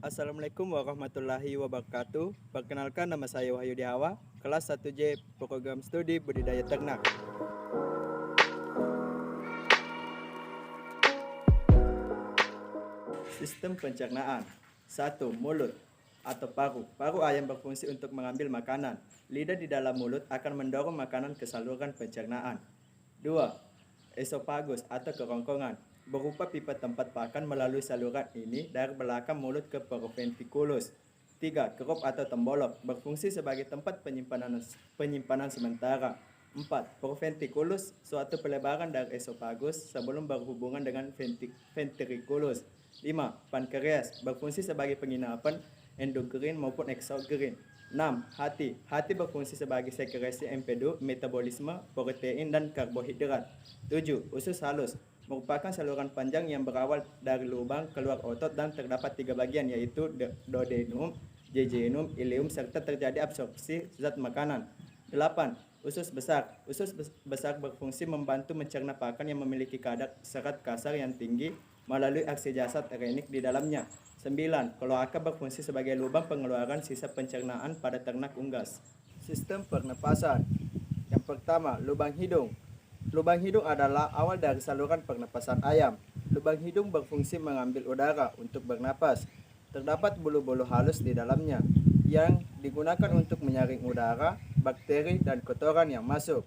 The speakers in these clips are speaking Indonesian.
Assalamualaikum warahmatullahi wabarakatuh. Perkenalkan, nama saya Wahyu Dihawa, kelas 1J Program Studi Budidaya Ternak. Sistem pencernaan. 1. Mulut atau paru. Paru ayam berfungsi untuk mengambil makanan. Lidah di dalam mulut akan mendorong makanan ke saluran pencernaan. 2. Esofagus atau kerongkongan, berupa pipa tempat makan melalui saluran ini dari belakang mulut ke proventriculus. 3. Kerup atau tembolok, berfungsi sebagai tempat penyimpanan sementara. 4. Proventriculus, suatu pelebaran dari esofagus sebelum berhubungan dengan ventriculus. 5. Pankreas, berfungsi sebagai penginapan endokrin maupun eksokrin. 6. Hati. Hati berfungsi sebagai sekresi empedu, metabolisme, protein, dan karbohidrat. 7. Usus halus, merupakan saluran panjang yang berawal dari lubang keluar otot dan terdapat 3 bagian, yaitu duodenum, jejunum, ileum, serta terjadi absorpsi zat makanan. 8. Usus besar. Usus besar berfungsi membantu mencerna pakan yang memiliki kadar serat kasar yang tinggi melalui aksi jasad renik di dalamnya. 9. Kloaka berfungsi sebagai lubang pengeluaran sisa pencernaan pada ternak unggas. Sistem pernapasan. Yang pertama, lubang hidung. Lubang hidung adalah awal dari saluran pernapasan ayam. Lubang hidung berfungsi mengambil udara untuk bernapas. Terdapat bulu-bulu halus di dalamnya yang digunakan untuk menyaring udara, bakteri, dan kotoran yang masuk.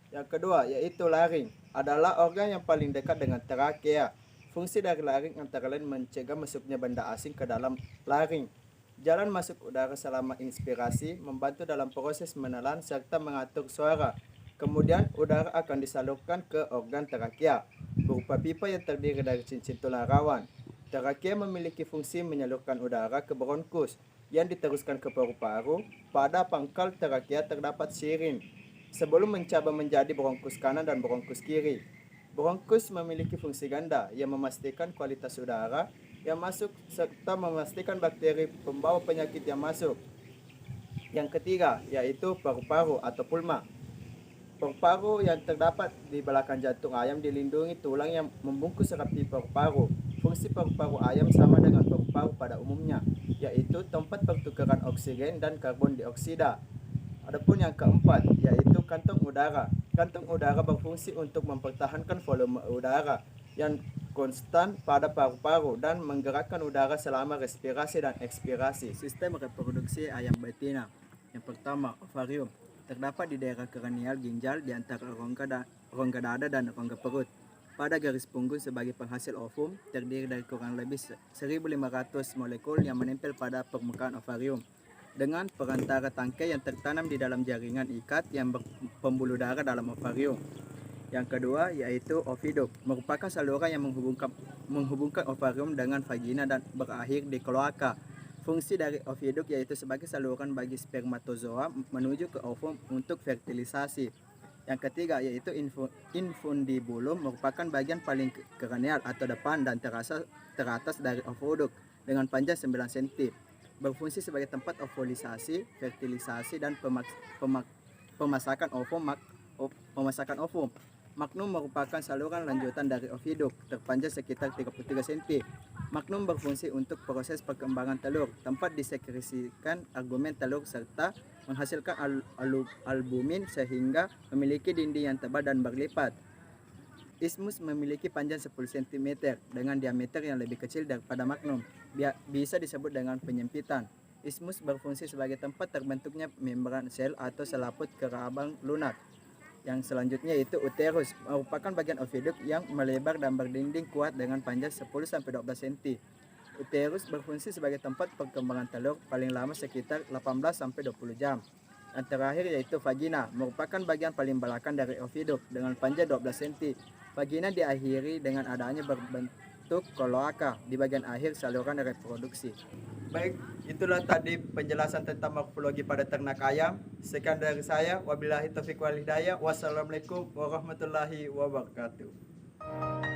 Yang kedua, yaitu laring, adalah organ yang paling dekat dengan trakea. Fungsi dari laring antara lain mencegah masuknya benda asing ke dalam laring. Jalan masuk udara selama inspirasi membantu dalam proses menelan serta mengatur suara. Kemudian udara akan disalurkan ke organ trakea berupa pipa yang terdiri dari cincin tulang rawan. Trakea memiliki fungsi menyalurkan udara ke bronkus yang diteruskan ke paru-paru. Pada pangkal trakea terdapat sirin sebelum mencabar menjadi bronkus kanan dan bronkus kiri. Bronkus memiliki fungsi ganda yang memastikan kualitas udara yang masuk serta memastikan bakteri pembawa penyakit yang masuk. Yang ketiga, yaitu paru-paru atau pulma. Paru-paru yang terdapat di belakang jantung ayam dilindungi tulang yang membungkus rapi paru-paru. Fungsi paru-paru ayam sama dengan paru-paru pada umumnya, yaitu tempat pertukaran oksigen dan karbon dioksida. Adapun yang keempat, yaitu kantong udara. Kantong udara berfungsi untuk mempertahankan volume udara yang konstan pada paru-paru dan menggerakkan udara selama respirasi dan ekspirasi. Sistem reproduksi ayam betina. Yang pertama, ovarium. Terdapat di daerah kranial ginjal di antara rongga dada dan rongga perut. Pada garis punggung sebagai penghasil ovum, terdiri dari kurang lebih 1.500 molekul yang menempel pada permukaan ovarium dengan perantara tangkai yang tertanam di dalam jaringan ikat yang pembuluh darah dalam ovarium. Yang kedua, yaitu oviduk, merupakan saluran yang menghubungkan ovarium dengan vagina dan berakhir di kloaka. Fungsi dari oviduk yaitu sebagai saluran bagi spermatozoa menuju ke ovum untuk fertilisasi. Yang ketiga, yaitu infundibulum, merupakan bagian paling kranial atau depan dan teratas dari oviduk dengan panjang 9 cm. Berfungsi sebagai tempat ovulisasi, fertilisasi, dan pemasakan ovum. Magnum merupakan saluran lanjutan dari oviduk, terpanjang sekitar 33 cm. Magnum berfungsi untuk proses perkembangan telur, tempat disekresikan argumen telur serta menghasilkan albumin sehingga memiliki dinding yang tebal dan berlipat. Isthmus memiliki panjang 10 cm dengan diameter yang lebih kecil daripada magnum. Bisa disebut dengan penyempitan. Isthmus berfungsi sebagai tempat terbentuknya membran sel atau selaput kerabang lunak. Yang selanjutnya yaitu uterus, merupakan bagian oviduk yang melebar dan berdinding kuat dengan panjang 10-12 cm. Uterus berfungsi sebagai tempat perkembangan telur paling lama sekitar 18-20 jam. Yang terakhir yaitu vagina, merupakan bagian paling belakang dari oviduk dengan panjang 12 cm. Vagina diakhiri dengan adanya berbentuk kloaka di bagian akhir saluran reproduksi. Baik, itulah tadi penjelasan tentang morfologi pada ternak ayam. Sekian dari saya. Wabillahi taufiq wal hidayah. Wassalamualaikum warahmatullahi wabarakatuh.